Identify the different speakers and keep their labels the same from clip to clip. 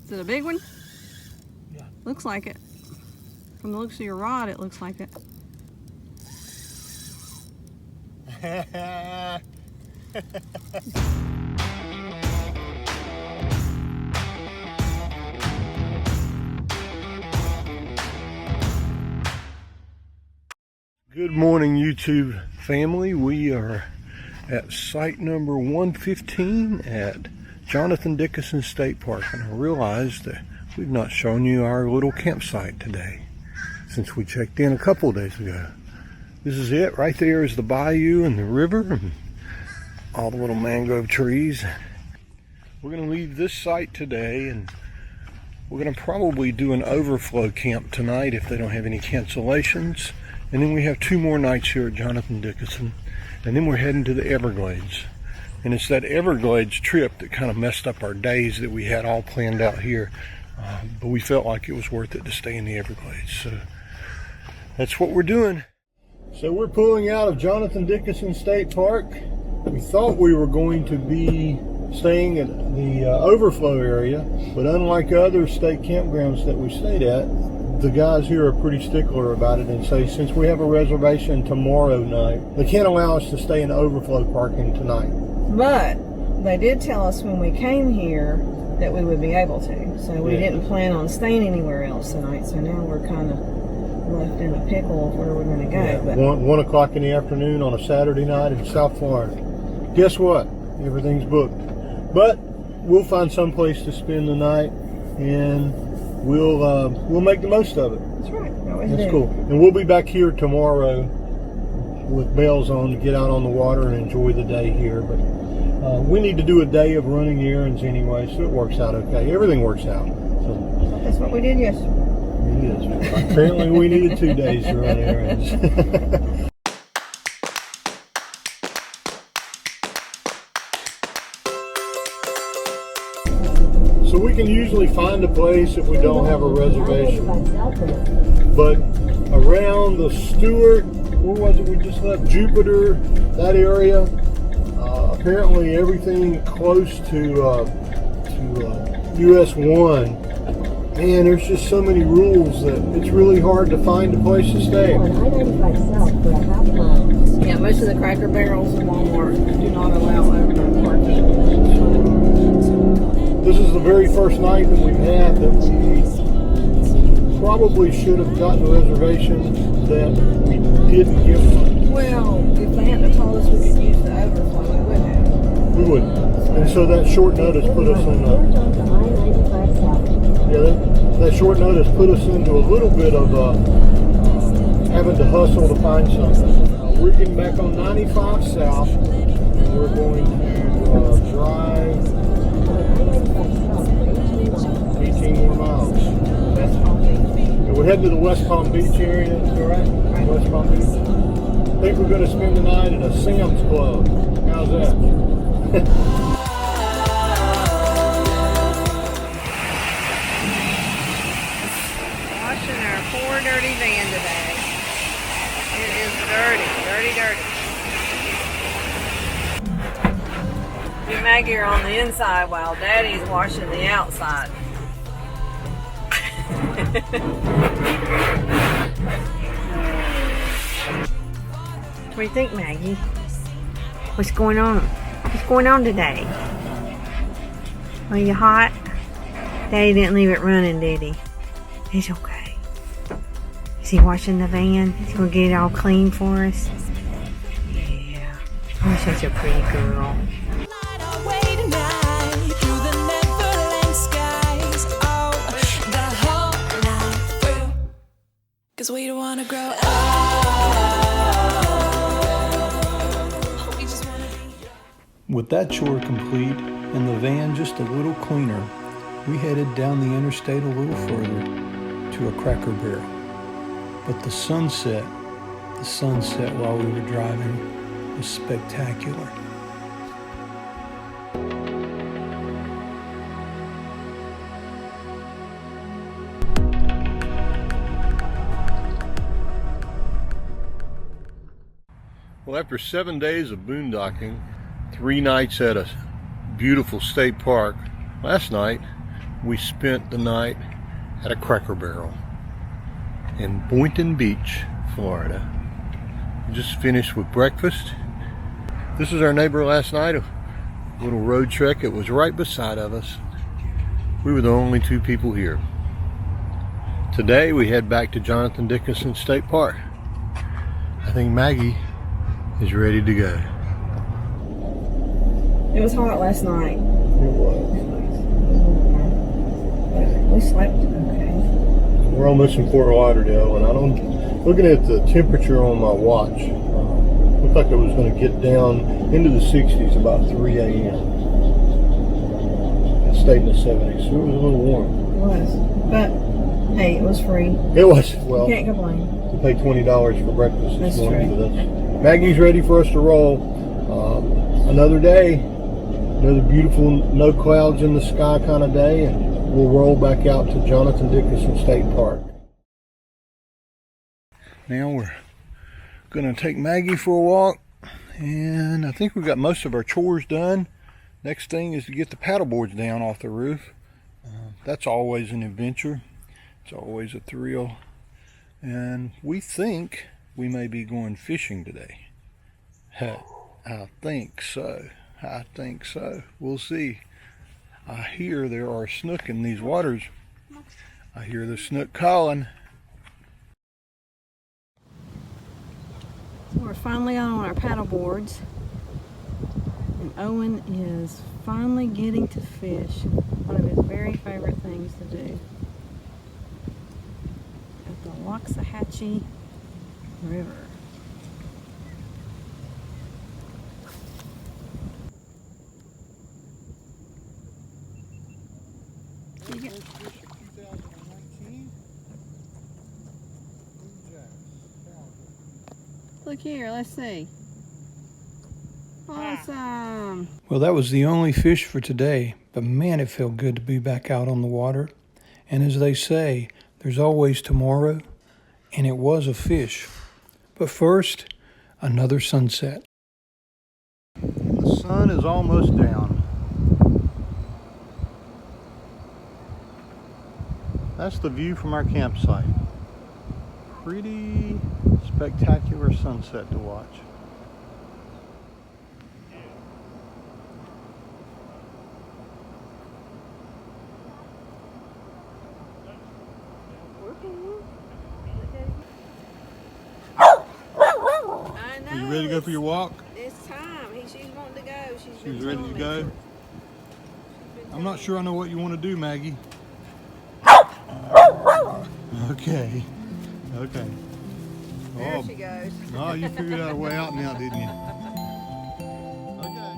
Speaker 1: Is it a big one?
Speaker 2: Yeah.
Speaker 1: Looks like it. From the looks of your rod, it looks like it.
Speaker 2: Good morning, YouTube family. We are at site number 115 at Jonathan Dickinson State Park, and I realized that we've not shown you our little campsite today since we checked in a couple of days ago. This is it. Right there is the bayou and the river and all the little mangrove trees. We're going to leave this site today, and we're going to probably do an overflow camp tonight if they don't have any cancellations. And then we have 2 more nights here at Jonathan Dickinson, and then we're heading to the Everglades. And it's that Everglades trip that kind of messed up our days that we had all planned out here, but we felt like it was worth it to stay in the Everglades. So that's what we're doing. So we're pulling out of Jonathan Dickinson State Park. We thought we were going to be staying at the overflow area, but unlike other state campgrounds that we stayed at, the guys here are pretty stickler about it and say since we have a reservation tomorrow night, they can't allow us to stay in overflow parking tonight.
Speaker 1: But they did tell us when we came here that we would be able to. So we didn't plan on staying anywhere else tonight. So now we're kind of left in a pickle of where we're going to go.
Speaker 2: Yeah,
Speaker 1: but
Speaker 2: 1 o'clock in the afternoon on a Saturday night in South Florida. Guess what? Everything's booked. But we'll find some place to spend the night, and we'll make the most of it.
Speaker 1: That's right.
Speaker 2: That's cool. And we'll be back here tomorrow with bells on to get out on the water and enjoy the day here. But we need to do a day of running errands anyway, so it works out okay. Everything works out. So
Speaker 1: that's what we did yesterday.
Speaker 2: it is. Apparently we needed 2 days to run errands. So we can usually find a place if we don't have a reservation. But around the Stewart, where was it we just left? Jupiter, that area, apparently everything close to US 1, man, there's just so many rules that it's really hard to find a place to stay.
Speaker 1: Yeah, most of the Cracker Barrels and Walmart do not allow overnight parking.
Speaker 2: This is the very first night that we've had that we probably should have gotten a reservation that we didn't give them.
Speaker 1: Well, if they hadn't told us we could use the overflow, we would have.
Speaker 2: We wouldn't. And so that short notice put us in that short notice put us into a little bit of having to hustle to find something. We're getting back on 95 South, and we're going to drive 18 more miles.
Speaker 1: West Palm Beach.
Speaker 2: And we're heading to the West Palm Beach area, is that right?
Speaker 1: Right.
Speaker 2: West Palm Beach. I think we're going to spend the night at a Sam's Club. How's that?
Speaker 1: Washing our poor dirty van today. It is dirty, dirty, dirty. Me and Maggie are on the inside while Daddy's washing the outside. What do you think, Maggie? What's going on? What's going on today? Are you hot? Daddy didn't leave it running, did he? It's okay. Is he washing the van? He's gonna get it all clean for us? Yeah. You're such a pretty girl.
Speaker 3: Cause we don't wanna grow up.
Speaker 2: With that chore complete and the van just a little cleaner, we headed down the interstate a little further to a Cracker Barrel. But the sunset while we were driving was spectacular. Well, after 7 days of boondocking, 3 nights at a beautiful state park, last night we spent the night at a Cracker Barrel in Boynton Beach, Florida. We just finished with breakfast. This is our neighbor last night, a little road trek. It was right beside of us. We were the only two people here. Today we head back to Jonathan Dickinson State Park. I think Maggie is ready to go.
Speaker 1: It was hot last night.
Speaker 2: It was.
Speaker 1: We slept okay.
Speaker 2: We're almost in Fort Lauderdale, and looking at the temperature on my watch, looked like it was going to get down into the 60s about 3 a.m. It stayed in the 70s, so it was a little warm.
Speaker 1: It was. But, hey, it was free.
Speaker 2: It was. Well,
Speaker 1: You can't complain.
Speaker 2: we paid $20 for breakfast this
Speaker 1: That's
Speaker 2: morning.
Speaker 1: true.
Speaker 2: But Maggie's ready for us to roll. Another day, another beautiful, no clouds in the sky kind of day, and we'll roll back out to Jonathan Dickinson State Park. Now we're gonna take Maggie for a walk, and I think we've got most of our chores done. Next thing is to get the paddle boards down off the roof. That's always an adventure. It's always a thrill. And we think we may be going fishing today. I think so. We'll see. I hear there are snook in these waters. I hear the snook calling.
Speaker 1: So we're finally on our paddle boards. And Owen is finally getting to fish. One of his very favorite things to do. At the Loxahatchee River. Look here, let's see. Awesome.
Speaker 4: Well, that was the only fish for today, but man, it felt good to be back out on the water. And as they say, there's always tomorrow, and it was a fish. But first, another sunset.
Speaker 2: The sun is almost down. That's the view from our campsite. Pretty spectacular sunset to watch.
Speaker 1: I know.
Speaker 2: Are you ready to go for your walk?
Speaker 1: It's time. She's wanting to go.
Speaker 2: She's ready to go? I'm not sure I know what you want to do, Maggie. Okay.
Speaker 1: There she goes.
Speaker 2: Oh, you figured out a way out now, didn't you? Okay.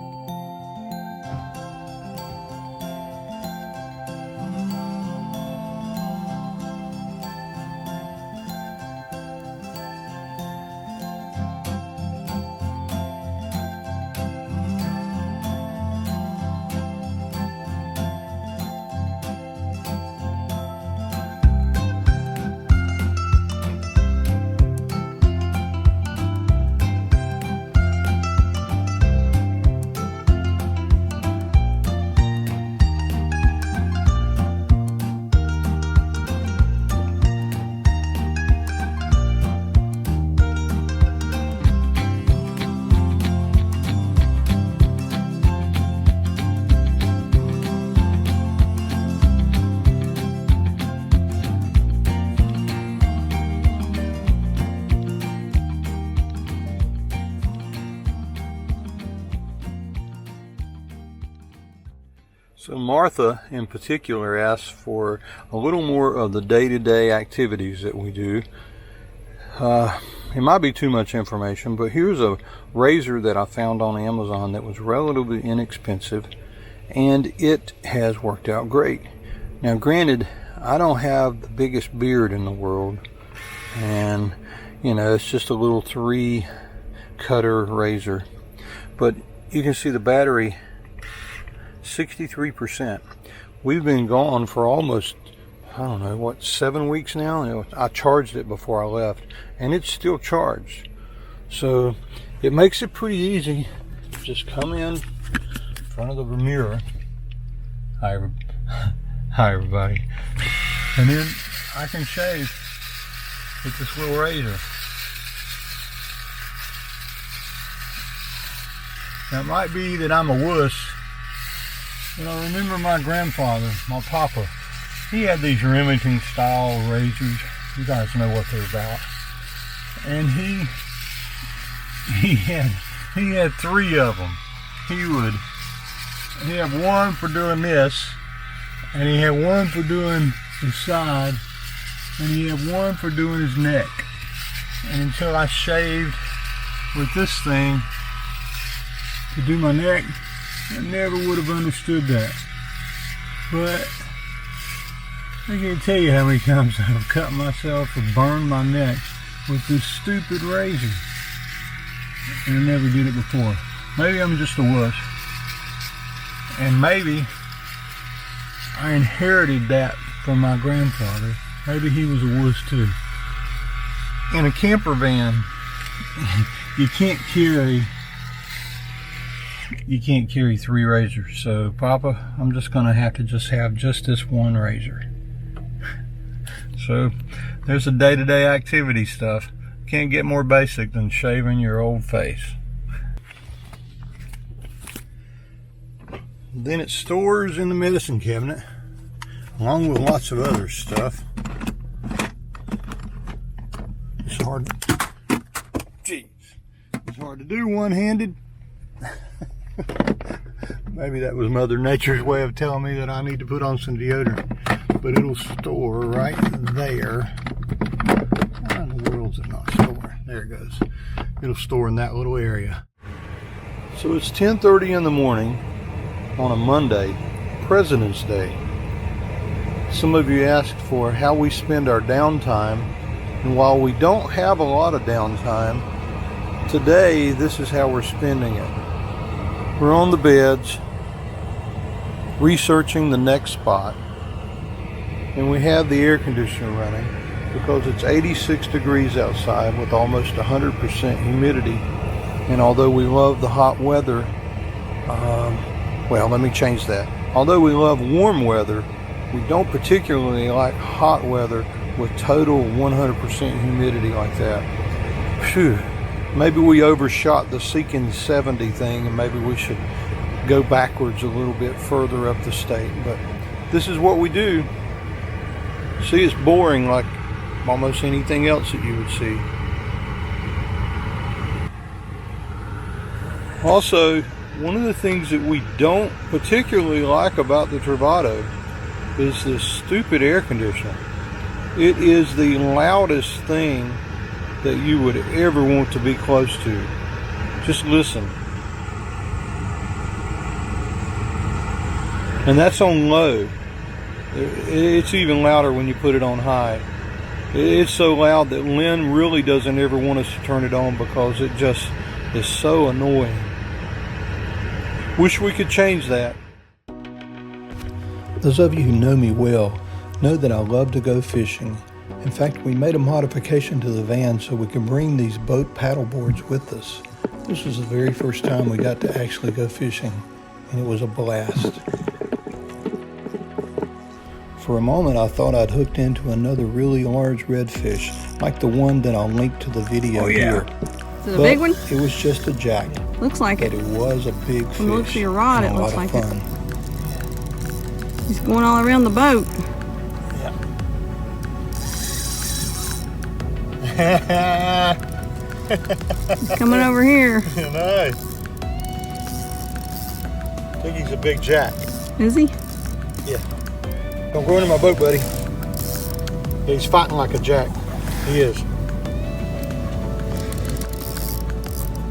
Speaker 2: So Martha in particular asked for a little more of the day-to-day activities that we do. It might be too much information, but here's a razor that I found on Amazon that was relatively inexpensive, and it has worked out great. Now granted, I don't have the biggest beard in the world, and you know, it's just a little 3-cutter razor, but you can see the battery 63%. We've been gone for almost, I don't know, what, 7 weeks now? I charged it before I left, and it's still charged. So it makes it pretty easy. Just come in front of the mirror. Hi everybody. And then I can shave with this little razor. Now it might be that I'm a wuss, but I remember my grandfather, my papa, he had these Remington style razors. You guys know what they're about. And he had 3 of them. He had one for doing this, and he had one for doing his side, and he had one for doing his neck. And until I shaved with this thing to do my neck, I never would have understood that. But I can't tell you how many times I've cut myself or burned my neck with this stupid razor. And I never did it before. Maybe I'm just a wuss. And maybe I inherited that from my grandfather. Maybe he was a wuss too. In a camper van, you can't carry 3 razors. So Papa, I'm just gonna have to have just this one razor. So there's the day-to-day activity stuff. Can't get more basic than shaving your old face. Then it stores in the medicine cabinet, along with lots of other stuff. It's hard. Jeez, it's hard to do one-handed. Maybe that was Mother Nature's way of telling me that I need to put on some deodorant. But it'll store right there. How in the world is it not storing? There it goes. It'll store in that little area. So it's 10:30 in the morning on a Monday, President's Day. Some of you asked for how we spend our downtime, and while we don't have a lot of downtime, today this is how we're spending it. We're on the beds, researching the next spot, and we have the air conditioner running because it's 86 degrees outside with almost 100% humidity. And although we love the hot weather, well, let me change that. Although we love warm weather, we don't particularly like hot weather with total 100% humidity like that. Phew. Maybe we overshot the seeking 70 thing, and maybe we should go backwards a little bit further up the state. But this is what we do. See, it's boring like almost anything else that you would see. Also, one of the things that we don't particularly like about the Travato is this stupid air conditioner. It is the loudest thing that you would ever want to be close to. Just listen. And that's on low. It's even louder when you put it on high. It's so loud that Lynn really doesn't ever want us to turn it on because it just is so annoying. Wish we could change that.
Speaker 4: Those of you who know me well know that I love to go fishing. In fact, we made a modification to the van so we can bring these boat paddle boards with us. This was the very first time we got to actually go fishing, and it was a blast. For a moment, I thought I'd hooked into another really large redfish, like the one that I'll link to the video here.
Speaker 1: Is it a big one?
Speaker 4: It was just a jack.
Speaker 1: Looks like
Speaker 4: But
Speaker 1: it.
Speaker 4: it was a big fish.
Speaker 1: From the looks of your rod,
Speaker 4: and
Speaker 1: it looks like
Speaker 4: a lot of
Speaker 1: it.
Speaker 4: fun.
Speaker 1: He's going all around the boat. He's coming over here.
Speaker 2: Nice. I think he's a big jack.
Speaker 1: Is he?
Speaker 2: Yeah. Don't go into my boat, buddy. Yeah, he's fighting like a jack. He is.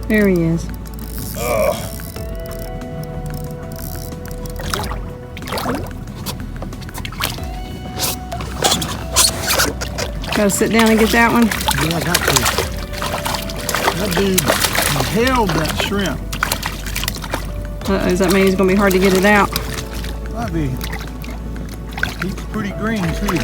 Speaker 1: There he is. Gotta sit down and get that one.
Speaker 2: Yeah, I got to. That dude held that shrimp.
Speaker 1: Does that mean he's gonna be hard to get it out?
Speaker 2: Might be. He's pretty green too.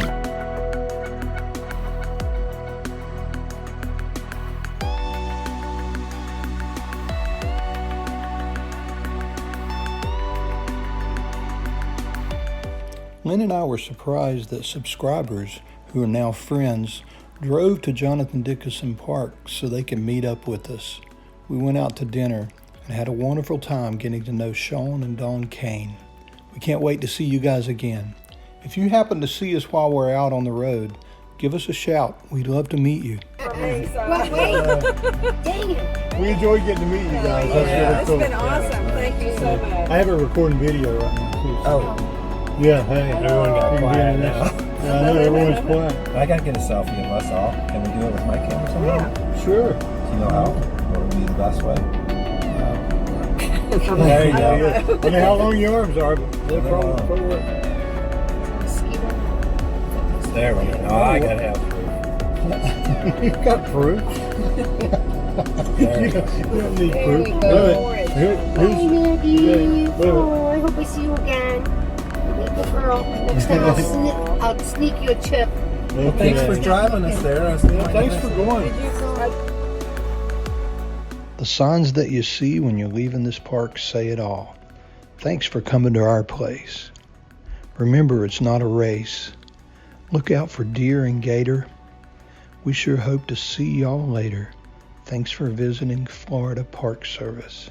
Speaker 4: Lynn and I were surprised that subscribers, who are now friends, drove to Jonathan Dickinson Park so they could meet up with us. We went out to dinner and had a wonderful time getting to know Sean and Dawn Kane. We can't wait to see you guys again. If you happen to see us while we're out on the road, give us a shout. We'd love to meet you.
Speaker 1: Wait, dang it.
Speaker 2: We enjoyed getting to meet you guys. That's really cool.
Speaker 1: It's been awesome. Thank you so much.
Speaker 2: I have a recording video right now too.
Speaker 5: Oh,
Speaker 2: Yeah, hey.
Speaker 5: everyone got quiet now.
Speaker 2: Yeah, I know everyone's quiet.
Speaker 5: I gotta get a selfie of us all. Can we do it with my camera somehow?
Speaker 2: Sure.
Speaker 5: Do you know how? What would be the best way?
Speaker 2: There you go. I don't know how long your arms are, but they're probably forward.
Speaker 5: There we go. Oh, I gotta have
Speaker 2: You've got proof.
Speaker 5: There
Speaker 2: You
Speaker 5: we go.
Speaker 2: don't need
Speaker 1: There
Speaker 2: proof.
Speaker 1: we go.
Speaker 2: Wait,
Speaker 1: Hi,
Speaker 2: Maggie.
Speaker 1: Oh, I hope I see you again. Good girl. Next time I'll sneak you a chip.
Speaker 5: Well, thanks for driving us there.
Speaker 2: Thanks for going.
Speaker 4: The signs that you see when you're leaving this park say it all. Thanks for coming to our place. Remember, it's not a race. Look out for deer and gator. We sure hope to see y'all later. Thanks for visiting Florida Park Service.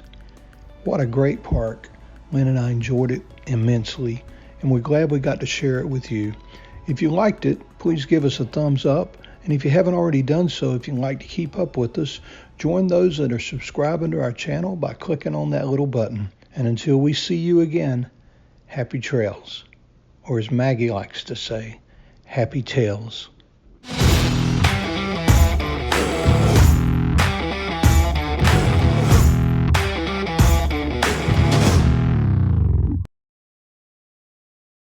Speaker 4: What a great park. Lynn and I enjoyed it immensely, and we're glad we got to share it with you. If you liked it, please give us a thumbs up. And if you haven't already done so, if you'd like to keep up with us, join those that are subscribing to our channel by clicking on that little button. And until we see you again, happy trails. Or as Maggie likes to say, happy tails.